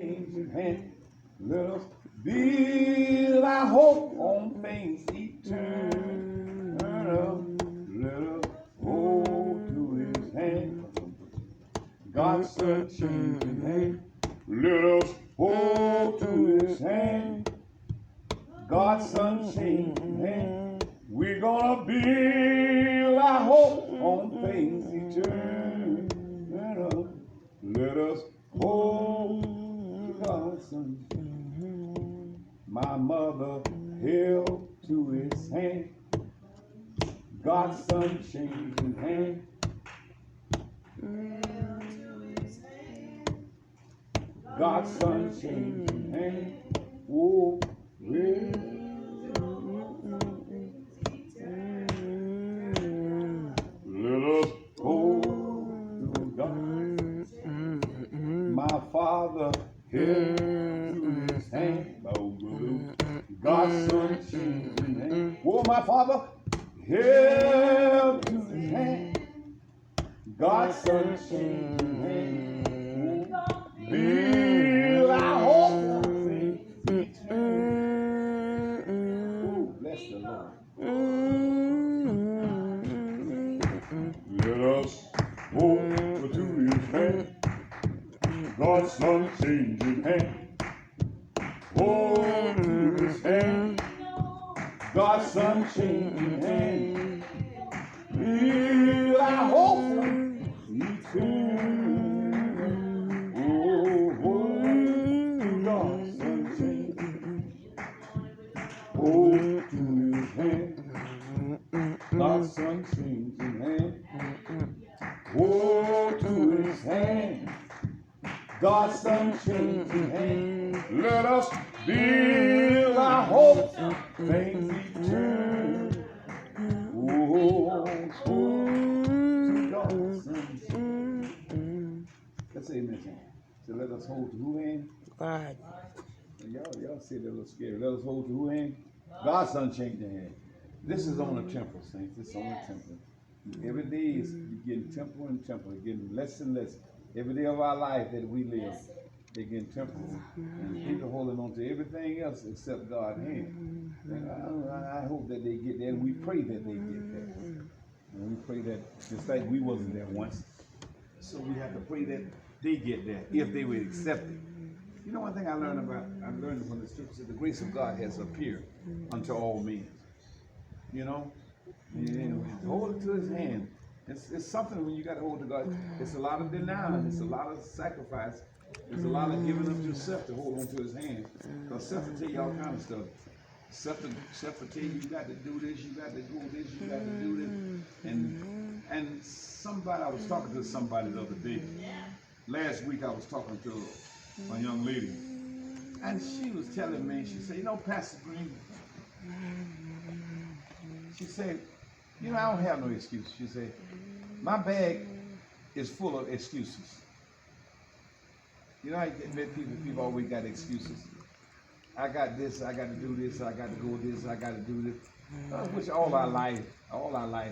changing hand. Let us build our hope on things eternal. Let us hold to his hand. God's unchanging hand. Let us hold to his hand. God's unchanging hand. We're gonna build our hope on things eternal. Let us hold to God's unchanging. My mother held to his hand. God's unchanging hand. God's unchanging hand. Oh, let us hold to God. My father held to his hand. God's unchanging hand. Oh, my father held to his hand. God's unchanging hand. Build our hope. Bless the Lord. Let us hold to his hand. God's unchanging hand. Hold to his hand. God's unchanging hand. Build our hope. God's unchanging hand. Hold to his hand. God's unchanging hand. Let us build our hope. Things eternal. Oh, to God's unchanging. Let's say amen. So let us hold to who hand? God. Y'all say that a little scary. Let us hold to who hand? God's unchanging hand. This is on the temple, saints. This is on the temple. Every day is getting temple and temple, getting less and less. Every day of our life that we live, they're getting temple. And people holding on to everything else except God's hand. And I hope that they get there, and we pray that they get there. And we pray that, just like we wasn't there once, so we have to pray that they get there, if they would accept it. You know one thing I learned when the scripture said the grace of God has appeared unto all men. You know, hold it to his hand. It's something when you got to hold to God. It's a lot of denial. It's a lot of sacrifice. It's a lot of giving up yourself to hold on to his hand. Because self will tell you all kind of stuff. Self will tell you, you got to do this, you got to do this, you got to do this. And somebody, I was talking to somebody the other day. Last week I was talking to a young lady. And she was telling me, she said, you know, Pastor Green, she said, you know, I don't have no excuse. She said, my bag is full of excuses. You know, people always got excuses. I got this, I got to do this, I got to go this, I got to do this. Which all our life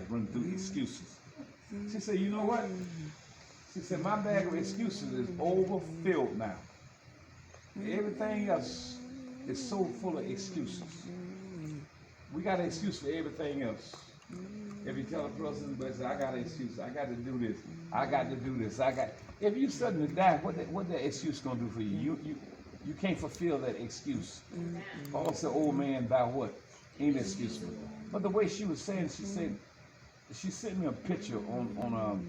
run through excuses. She said, you know what? She said, my bag of excuses is overfilled now. Everything else is so full of excuses. We got an excuse for everything else. If you tell a person, but say, I got an excuse, I got to do this, I got to do this, if you suddenly die, what that excuse gonna do for you? You can't fulfill that excuse. Paul said, old man, thou what? Ain't an excuse for it. But the way she was saying, she sent me a picture on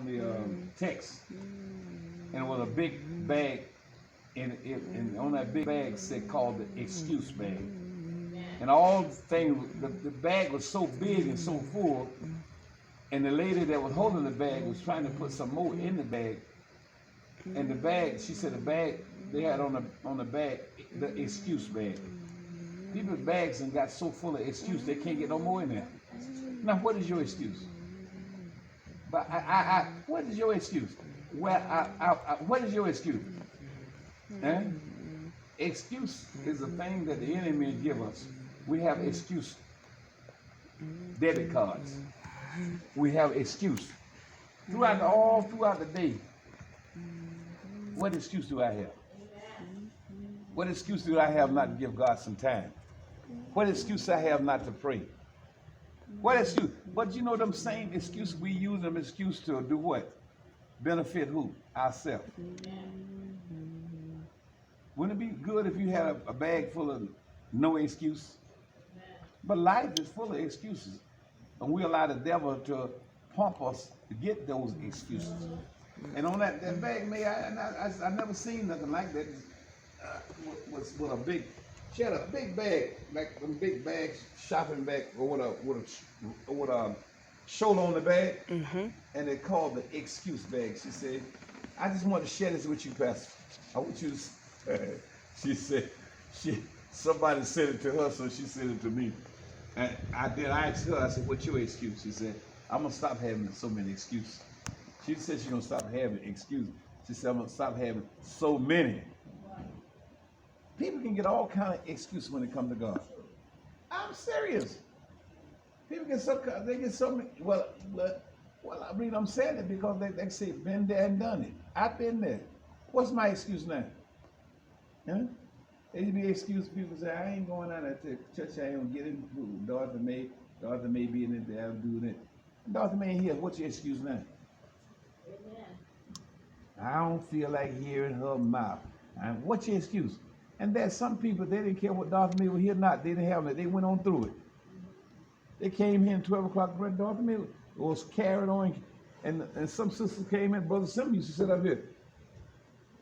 the text, and it was a big bag. And on that big bag said called the excuse bag. And all the things, the bag was so big and so full, and the lady that was holding the bag was trying to put some more in the bag. And the bag, she said the bag, they had on the bag, the excuse bag. People's bags and got so full of excuse, they can't get no more in there. Now, what is your excuse? But what is your excuse? Well, what is your excuse? Excuse is a thing that the enemy give us. We have excuse debit cards. We have excuse. all throughout the day, what excuse do I have? What excuse do I have not to give God some time? What excuse I have not to pray? What excuse? But you know them same excuses we use them excuse to do what? Benefit who? Ourselves. Wouldn't it be good if you had a bag full of no excuse? But life is full of excuses. And we allow the devil to pump us to get those excuses. And on that bag, I never seen nothing like that. With a big, she had a big bag, like them big bags, shopping bag, with a shoulder on the bag, and they called the excuse bag. She said, "I just want to share this with you, Pastor. I want you to." She said, somebody said it to her, so she said it to me. And I asked her, I said, "What's your excuse?" She said, "I'm gonna stop having so many excuses." She said she's gonna stop having excuses. She said, "I'm gonna stop having so many." People can get all kind of excuses when it comes to God. I'm serious. People get so many. Well, I mean, I'm saying it because they say been there and done it. I've been there. What's my excuse now? Huh? There be excuse. People say, "I ain't going out to church. I ain't gonna get in. Dorothy May be in it there doing it. Dorothy May here. What's your excuse now?" Amen. I don't feel like hearing her mouth. And what's your excuse? And there's some people, they didn't care what Dorothy May was here or not. They didn't have it. They went on through it. They came here at 12 o'clock. Dorothy May was carried on. And some sisters came in. Brother Sim used to sit up here.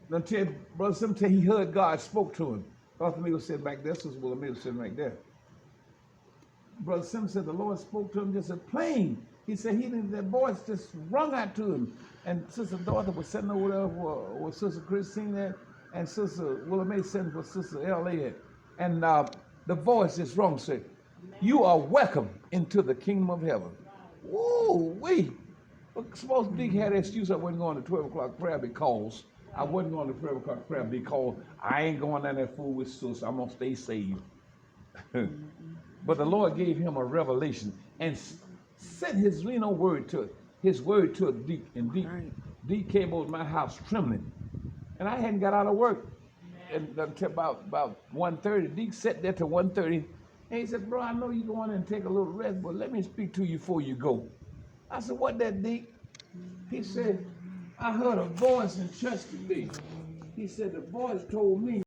Until Brother Sim said he heard God spoke to him. Dorothy May was sitting back there. Sister Willa May was sitting right there. Brother Sim said the Lord spoke to him just as plain. He said that voice just rung out to him. And Sister Dorothy was sitting over there with Sister Christine there. And Sister Willa May sitting for Sister L.A. And the voice just rung, said, "You are welcome into the kingdom of heaven." Woo wee! Suppose Dick had an excuse I wasn't going to 12 o'clock prayer because I wasn't going to 12 o'clock prayer because I ain't going down that fool with sister. I'm going to stay saved. But the Lord gave him a revelation and sent his word to it. His word to a Dick. And Dick came over to my house trembling. And I hadn't got out of work until about 1:30. Deke sat there till 1:30. And he said, "Bro, I know you're going and take a little rest, but let me speak to you before you go." I said, "What that, Deke?" He said, "I heard a voice in church today." He said, "The voice told me